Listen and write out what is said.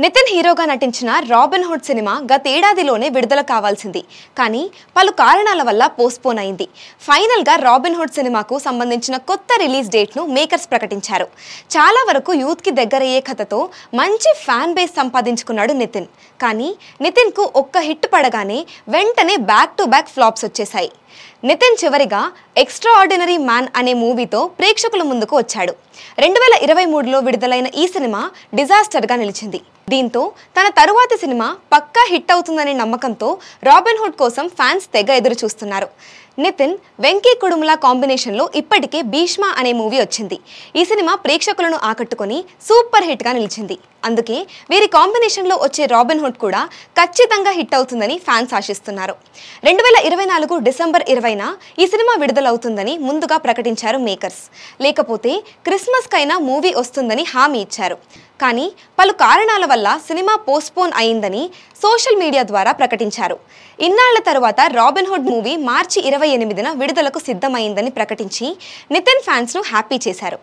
నితిన్ హీరోగా నటించిన robin hood cinema గతేడాదిలోనే విడుదల కావాల్సింది. కానీ పలు కారణాల వల్ల పోస్ట్పోన్ అయింది. ఫైనల్ గా రాబిన్ హుడ్ సినిమాకు సంబంధించిన కొత్త రిలీజ్ డేట్ ను మేకర్స్ ప్రకటించారు. చాలా వరకు యూత్ కి దగ్గరయ్యే కథతో మంచి ఫ్యాన్ బేస్ సంపాదించుకున్నాడు నితిన్. కానీ నితిన్ కు ఒక్క హిట్ పడగానే వెంటనే బ్యాక్ టు బ్యాక్ ఫ్లాప్స్ వచ్చేశాయి. నితిన్ చివరిగా ఎక్స్ట్రా ఆర్డినరీ మ్యాన్ అనే మూవీతో ప్రేక్షకుల ముందుకు వచ్చాడు. 2023లో విడుదలైన ఈ సినిమా డిజాస్టర్ గా నిలిచింది. దీంతో తన తరువాతి సినిమా పక్కా హిట్ అవుతుందనే నమ్మకంతో రాబిన్ హుడ్ కోసం ఫ్యాన్స్ తెగ ఎదురు చూస్తున్నారు. నితిన్ వెంకీ కుడుముల కాంబినేషన్లో ఇప్పటికే భీష్మ అనే మూవీ వచ్చింది. ఈ సినిమా ప్రేక్షకులను ఆకట్టుకొని సూపర్ హిట్ గా నిలిచింది. అందుకే వీరి కాంబినేషన్లో వచ్చే రాబిన్ హుడ్ కూడా ఖచ్చితంగా హిట్ అవుతుందని ఫ్యాన్స్ ఆశిస్తున్నారు. 2024 డిసెంబర్ 20న ఈ సినిమా విడుదలవుతుందని ముందుగా ప్రకటించారు మేకర్స్. లేకపోతే క్రిస్మస్ కైనా మూవీ వస్తుందని హామీ ఇచ్చారు. కానీ పలు కారణాల వల్ల సినిమా పోస్ట్పోన్ అయిందని సోషల్ మీడియా ద్వారా ప్రకటించారు. ఇన్నాళ్ల తరువాత రాబిన్ హుడ్ మూవీ మార్చి 28న విడుదలకు సిద్ధమైందని ప్రకటించి నితిన్ ఫ్యాన్స్ ను హ్యాపీ చేశారు.